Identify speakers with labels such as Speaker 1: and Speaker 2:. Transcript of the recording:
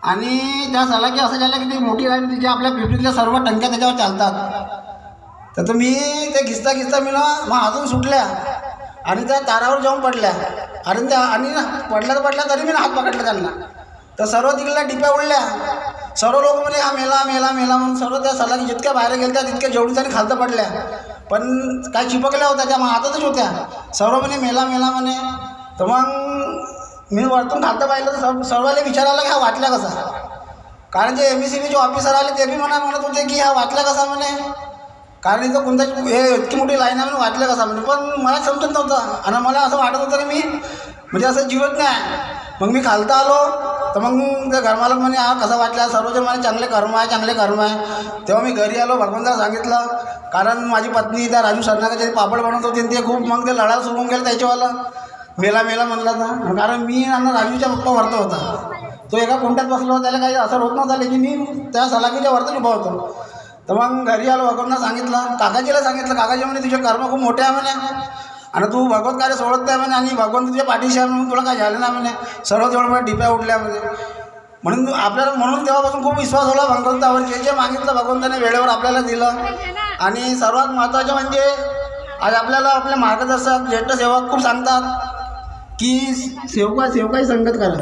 Speaker 1: आणि त्या सलाकी असं झालं की ती मोठी लाईन तिच्या आपल्या पिपरीतल्या सर्व टंक्या त्याच्यावर चालतात. तर मी ते घिसता मी ना मग अजून सुटल्या आणि त्या तारावर जाऊन पडल्या. आणि त्या आणि ना पडल्या तरी मी हात पकडला त्यांना. तर सर्व तिकडल्या डिप्या उडल्या. सर्व लोक म्हणे हा मेला मेला मेला म्हणून सर्व त्या सलाकी जितक्या बाहेर गेल्या तितक्या जेवढीच्याने खालतं पडल्या. पण काय चिपकल्या होत्या त्या हातातच होत्या. सर्व म्हणे मेला मेला म्हणे. तर मग मी वरतून खालतं पाहिलं तर सर्वाला विचारायला की हा वाटल्या कसा. कारण जे MSCBचे ऑफिसर आले ते बी म्हणत होते की हा वाटल्या कसा म्हणे. कारण इथं कोणत्या हे इतकी मोठी लाईन आहे म्हणून वाटलं कसा म्हणजे. पण मला समजत नव्हतं आणि मला असं वाटत होतं की मी म्हणजे असं जीवत नाही. मग मी खालतं आलो तर मग ते घरमालक म्हणे हा कसा वाटला. सर्वजण म्हणे चांगले कर्म आहे. तेव्हा मी घरी आलो भगवंताला सांगितलं. कारण माझी पत्नी त्या राजू सरनाकाचे पापड बनवत होती आणि ते खूप मग ते लढायला सुरू गेलं त्याच्यावाला मेला म्हणला तर. कारण मी आणि राजूच्या पप्पा वरतो होता. तो एका कोणत्यात बसलो होता त्याला काही असर होत नव्हता लेकिन मी त्या सलाखीच्या वरतच उभा होतो. तर मग घरी आलो भगवंताला सांगितलं. काकाजीला सांगितलं. काकाजी म्हणे तुझे कर्म खूप मोठे आहे म्हणे आणि तू भगवत कार्य सोडत नाही म्हणे आणि भगवंत तुझ्या पाठीशी आहे म्हणून तुला काय झालं नाही म्हणे. सर्व तेवढं मला डिप्या उडल्या म्हणे. म्हणून तेव्हापासून खूप विश्वास होला भगवंतावर. जे मागितलं भगवंताने वेळेवर आपल्याला दिलं. आणि सर्वात महत्त्वाचं म्हणजे आज आपल्याला आपले मार्गदर्शक ज्येष्ठ सेवक खूप सांगतात की सेवकाही संगत करा.